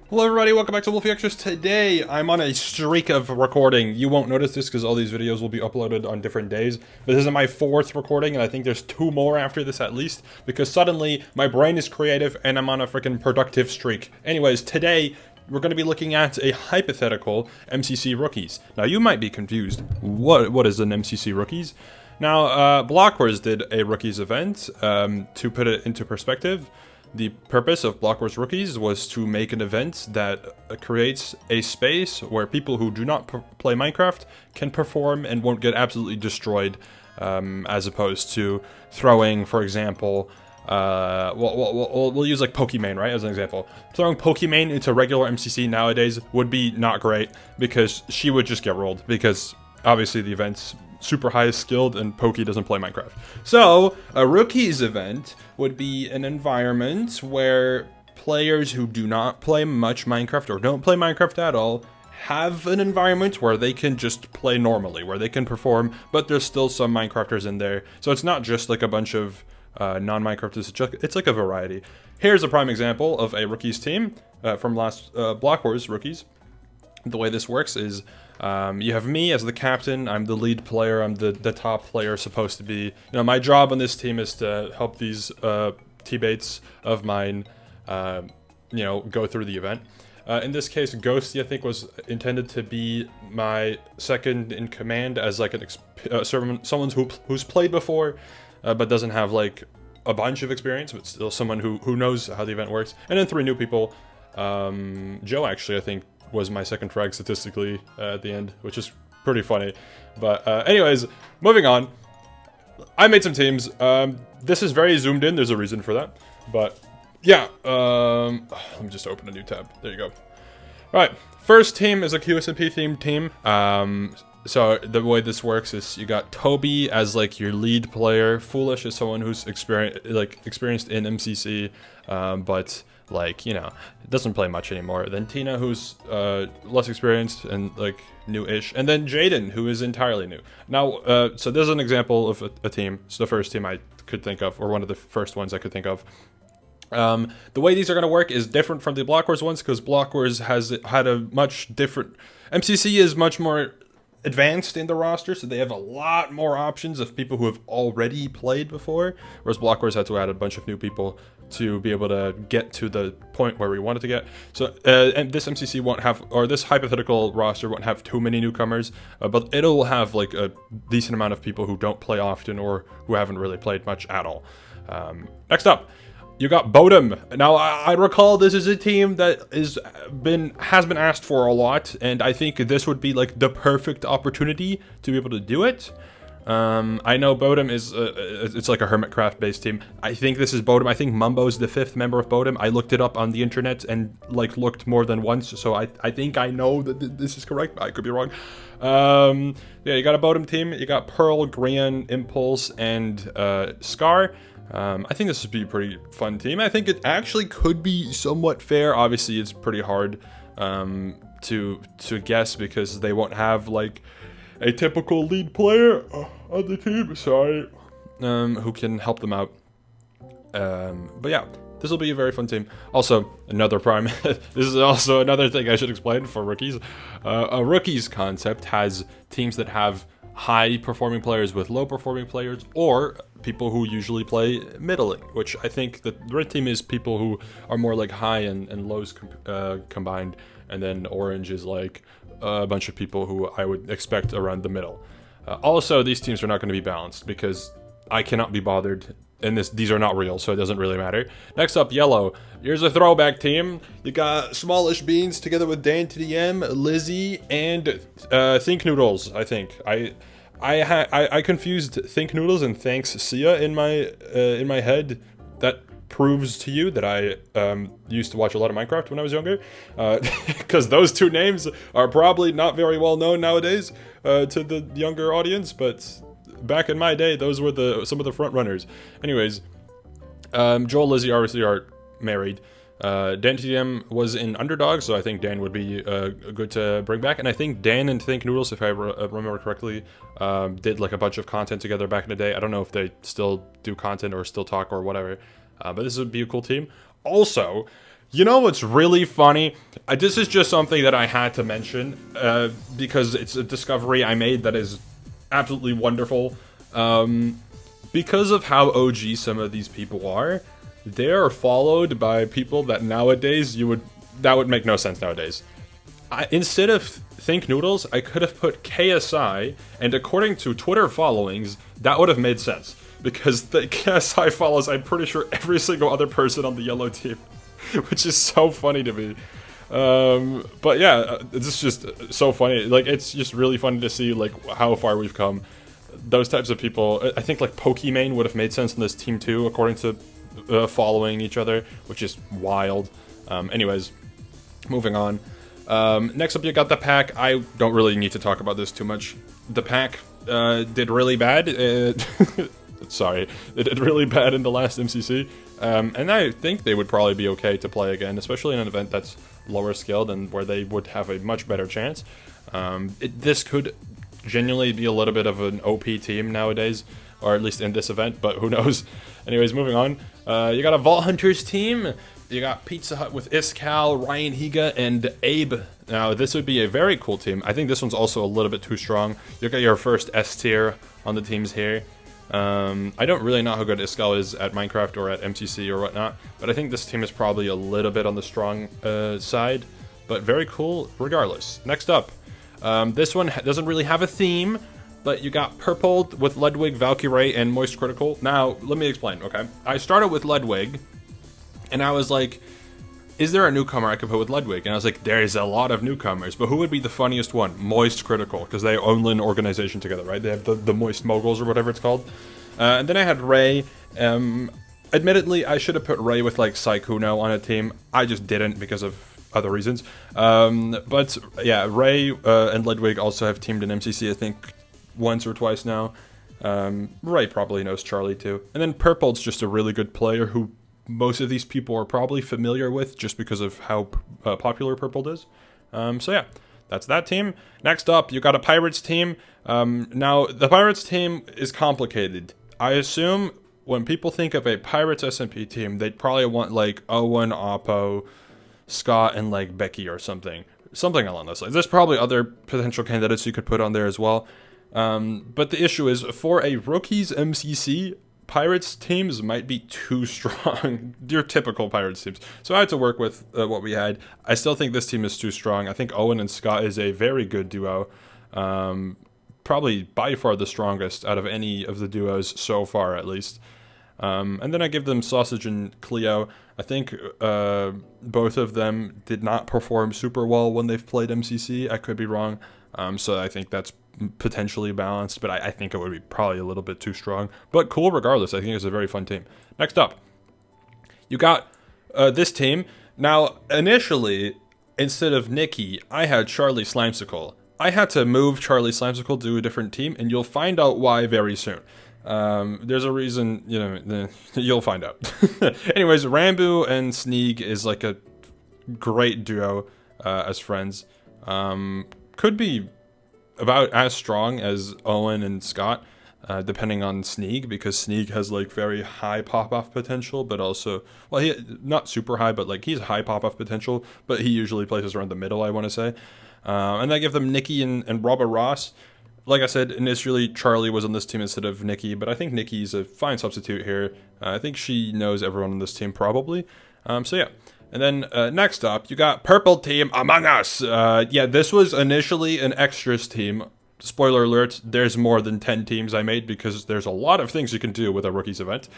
Hello everybody, welcome back to Wolfeei Extras. Today, I'm on a streak of recording. You won't notice this because all these videos will be uploaded on different days. But this is my 4th recording, and I think there's 2 more after this at least. Because suddenly, my brain is creative, and I'm on a freaking productive streak. Anyways, today, we're going to be looking at a hypothetical MCC rookies. Now, you might be confused. What is an MCC rookies? Now, blockwars did a rookies event. To put it into perspective, the purpose of blockwars rookies was to make an event that creates a space where people who do not play Minecraft can perform and won't get absolutely destroyed, as opposed to throwing, for example, we'll use like Pokimane, right, as an example. Throwing Pokimane into regular MCC nowadays would be not great because she would just get rolled because obviously the event's super high skilled and Pokey doesn't play Minecraft. So a rookies event would be an environment where players who do not play much Minecraft or don't play Minecraft at all have an environment where they can just play normally, where they can perform, but there's still some Minecrafters in there. So it's not just like a bunch of non-Minecrafters, it's like a variety. Here's a prime example of a rookies team from last Blockwars rookies. The way this works is you have me as the captain. I'm the lead player. I'm the top player supposed to be. You know, my job on this team is to help these teammates of mine, go through the event. In this case, Ghosty, I think, was intended to be my second in command as like someone who's played before, but doesn't have like a bunch of experience, but still someone who knows how the event works. And then 3 new people. Joe, actually, I think, was my second frag statistically at the end, which is pretty funny. But anyways, moving on. I made some teams. This is very zoomed in. There's a reason for that. But yeah, let me just open a new tab. There you go. All right, first team is a QSMP themed team. So the way this works is you got Toby as like your lead player. Foolish is someone who's experienced in MCC, but like, you know, doesn't play much anymore. Then Tina, who's less experienced and like new-ish, and then Jaden, who is entirely new. Now, so there's an example of a team. It's the first team I could think of, or one of the first ones I could think of. The way these are going to work is different from the blockwars ones because blockwars has had a much different. MCC is much more advanced in the roster, so they have a lot more options of people who have already played before, whereas blockwars had to add a bunch of new people to be able to get to the point where we wanted to get. So and this MCC won't have, or this hypothetical roster won't have too many newcomers, but it'll have like a decent amount of people who don't play often or who haven't really played much at all. Next up, you got Bodum. Now, I recall this is a team that has been asked for a lot, and I think this would be like the perfect opportunity to be able to do it. I know Bodum is it's like a Hermitcraft based team. I think this is Bodum. I think Mumbo's the 5th member of Bodum. I looked it up on the internet and like looked more than once, so I think I know that this is correct. I could be wrong. Yeah, you got a Bodum team. You got Pearl, Grian, Impulse, and Scar. I think this would be a pretty fun team. I think it actually could be somewhat fair. Obviously, it's pretty hard to guess because they won't have like a typical lead player on the team, sorry, who can help them out. But yeah, this will be a very fun team. Also, another prime. This is also another thing I should explain for rookies. A rookies concept has teams that have high performing players with low performing players, or people who usually play middling, which I think the red team is people who are more like high and lows combined, and then orange is like a bunch of people who I would expect around the middle. Also, these teams are not going to be balanced because I cannot be bothered, and these are not real, so it doesn't really matter. Next up, yellow. Here's a throwback team. You got Smallish Beans together with Dan to the M, Lizzie, and Think Noodles. I think I confused Think Noodles and Thanks Sia in my head. That proves to you that I used to watch a lot of Minecraft when I was younger, because those 2 names are probably not very well known nowadays to the younger audience, but back in my day, those were some of the front runners. Anyways, Joel and Lizzie obviously are married. Dan TDM was in Underdog, so I think Dan would be good to bring back. And I think Dan and Think Noodles, if I remember correctly, did like a bunch of content together back in the day. I don't know if they still do content or still talk or whatever, but this would be a cool team. Also, You know what's really funny? This is just something that I had to mention because it's a discovery I made that is absolutely wonderful. Because of how OG some of these people are, they are followed by people that nowadays that would make no sense nowadays. Instead of Think Noodles, I could have put KSI, and according to Twitter followings, that would have made sense. Because the KSI follows, I'm pretty sure, every single other person on the yellow team. Which is so funny to me. But yeah, it's just so funny. Like, it's just really funny to see, like, how far we've come. Those types of people, I think, like, Pokimane would have made sense in this team too, according to following each other, which is wild. Anyways, moving on. Next up, you got the pack. I don't really need to talk about this too much. The pack did really bad. Sorry, it did really bad in the last MCC. And I think they would probably be okay to play again, especially in an event that's lower skilled and where they would have a much better chance. This could genuinely be a little bit of an OP team nowadays, or at least in this event, but who knows. Anyways, moving on. You got a Vault Hunters team. You got Pizza Hut with Iskal, Ryan Higa, and Abe. Now, this would be a very cool team. I think this one's also a little bit too strong. You got your first S tier on the teams here. I don't really know how good Iskal is at Minecraft or at MCC or whatnot, but I think this team is probably a little bit on the strong side, but very cool regardless. Next up, this one doesn't really have a theme, but you got Purple with Ludwig, Valkyrie, and Moist Critical. Now, let me explain, okay? I started with Ludwig, and I was like, is there a newcomer I could put with Ludwig? And I was like, there's a lot of newcomers, but who would be the funniest one? Moist Critical, because they own an organization together, right? They have the Moist Moguls or whatever it's called. And then I had Ray. Admittedly, I should have put Ray with, like, Sykkuno on a team. I just didn't because of other reasons. But, yeah, Ray and Ludwig also have teamed in MCC, I think, once or twice now. Ray probably knows Charlie, too. And then Purple's just a really good player who most of these people are probably familiar with just because of how popular Purple is. So yeah, that's that team. Next up, you got a Pirates team. Now, the Pirates team is complicated. I assume when people think of a Pirates SMP team, they'd probably want, like, Owen, Oppo, Scott, and, like, Becky or something. Something along those lines. There's probably other potential candidates you could put on there as well. But the issue is, for a Rookies MCC, Pirates teams might be too strong. Your typical Pirates teams. So I had to work with what we had. I still think this team is too strong. I think Owen and Scott is a very good duo. Probably by far the strongest out of any of the duos so far, at least. And then I give them Sausage and Cleo. I think both of them did not perform super well when they've played MCC. I could be wrong. So I think that's potentially balanced, but I think it would be probably a little bit too strong. But cool regardless. I think it's a very fun team. Next up, you got this team. Now, initially, instead of Nikki, I had Charlie Slimesicle. I had to move Charlie Slimesicle to a different team, and you'll find out why very soon. There's a reason, you know, you'll find out. Anyways, Rambo and Sneeg is like a great duo as friends. Could be about as strong as Owen and Scott, depending on Sneeg, because Sneeg has, like, very high pop-off potential, but also, well, he not super high, but, like, he's high pop-off potential, but he usually places around the middle, I want to say. And I give them Nikki and Robert Ross. Like I said, initially Charlie was on this team instead of Nikki, but I think Nikki's a fine substitute here. I think she knows everyone on this team, probably. So yeah. And then next up, you got Purple Team Among Us. Yeah, this was initially an extras team. Spoiler alert, there's more than 10 teams I made because there's a lot of things you can do with a Rookies event.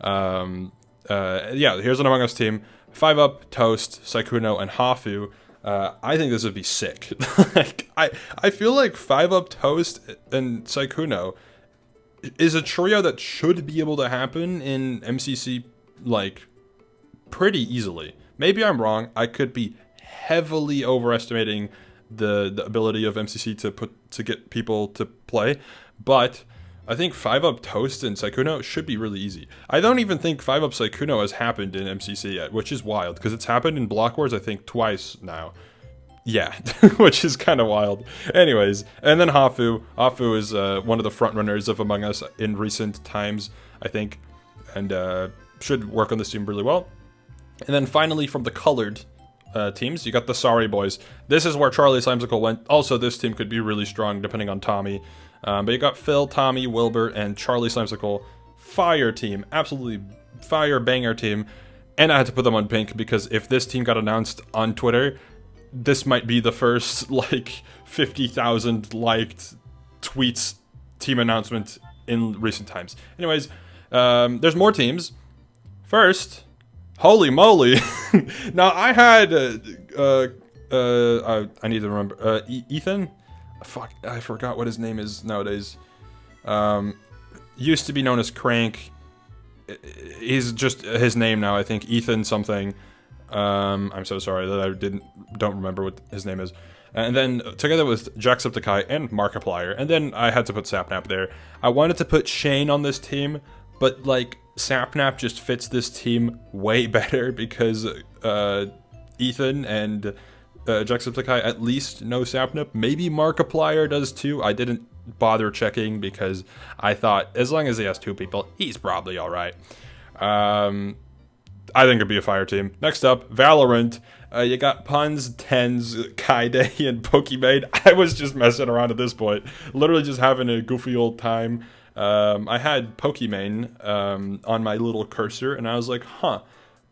Yeah, here's an Among Us team. 5UP, Toast, Sykkuno, and Hafu. I think this would be sick. Like, I feel like 5UP, Toast, and Sykkuno is a trio that should be able to happen in MCC, like, pretty easily. Maybe I'm wrong. I could be heavily overestimating the ability of MCC to get people to play, but I think 5UP, Toast, and Sykkuno should be really easy. I don't even think 5UP Sykkuno has happened in MCC yet, which is wild, because it's happened in blockwars, I think, twice now. Yeah, which is kind of wild. Anyways, and then Hafu. Hafu is one of the front runners of Among Us in recent times, I think, and should work on this team really well. And then finally from the colored teams, you got the Sorry Boys. This is where Charlie Slimesicle went. Also, this team could be really strong depending on Tommy. But you got Phil, Tommy, Wilbur, and Charlie Slimesicle. Fire team. Absolutely fire banger team. And I had to put them on pink because if this team got announced on Twitter, this might be the first, like, 50,000 liked tweets team announcement in recent times. Anyways, there's more teams. First, holy moly. Now, I had, I need to remember, Ethan? Fuck, I forgot what his name is nowadays. Used to be known as Crank. He's just his name now, I think, Ethan something. I'm so sorry that I don't remember what his name is. And then, together with Jacksepticeye and Markiplier, and then I had to put Sapnap there. I wanted to put Shane on this team, but, like, Sapnap just fits this team way better because Ethan and Jacksepticeye at least know Sapnap. Maybe Markiplier does too. I didn't bother checking because I thought as long as he has 2 people, he's probably alright. I think it'd be a fire team. Next up, Valorant. You got Puns, Tens, Kaide, and Pokimane. I was just messing around at this point. Literally just having a goofy old time. I had Pokimane on my little cursor, and I was like, huh,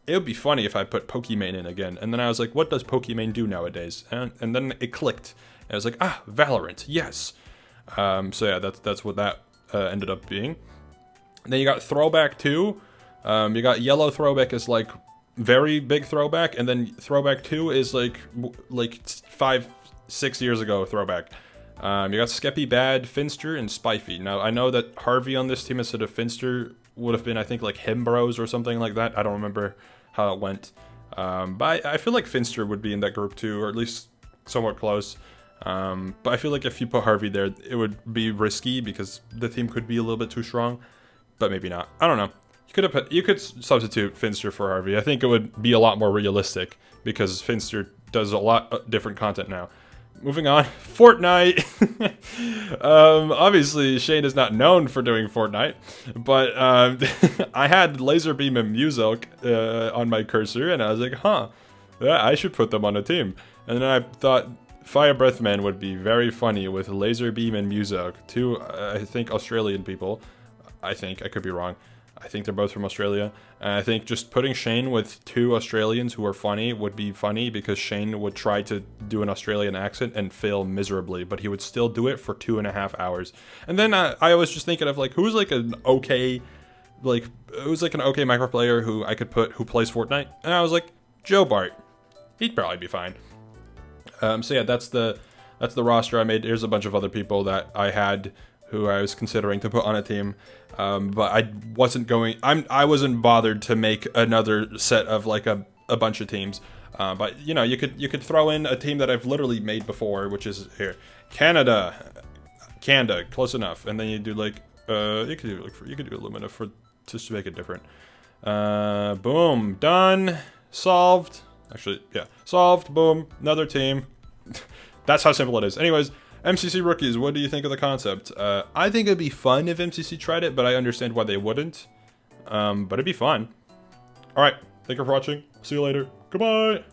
it would be funny if I put Pokimane in again. And then I was like, what does Pokimane do nowadays? And then it clicked. And I was like, ah, Valorant, yes. So yeah, that's what that ended up being. And then you got Throwback 2. You got Yellow Throwback is like very big Throwback, and then Throwback 2 is like 5-6 years ago Throwback. You got Skeppy Bad, Finster, and Spifey. Now I know that Harvey on this team instead of Finster would have been, I think, like Himbros or something like that. I don't remember how it went. But I feel like Finster would be in that group too, or at least somewhat close. But I feel like if you put Harvey there, it would be risky because the team could be a little bit too strong. But maybe not. I don't know. You could substitute Finster for Harvey. I think it would be a lot more realistic because Finster does a lot different content now. Moving on, Fortnite. Obviously, Shane is not known for doing Fortnite, but I had Laserbeam and Muzilk on my cursor, and I was like, huh, yeah, I should put them on a team. And then I thought Fire Breath Man would be very funny with Laserbeam and Muzilk, 2, I think, Australian people. I think, I could be wrong. I think they're both from Australia. And I think just putting Shane with 2 Australians who are funny would be funny because Shane would try to do an Australian accent and fail miserably, but he would still do it for 2.5 hours. And then I was just thinking of like, who's like an okay, micro player who I could put who plays Fortnite? And I was like, Joe Bart. He'd probably be fine. So yeah, that's the roster I made. Here's a bunch of other people that I had who I was considering to put on a team, but I wasn't bothered to make another set of like a bunch of teams. But you know, you could throw in a team that I've literally made before, which is here, Canada, close enough, and then you do like you could do Illumina for just to make it different. Boom, done, solved. Actually, yeah, solved. Boom, another team. That's how simple it is. Anyways. MCC rookies, what do you think of the concept? I think it'd be fun if MCC tried it, but I understand why they wouldn't. But it'd be fun. Alright, thank you for watching. See you later. Goodbye!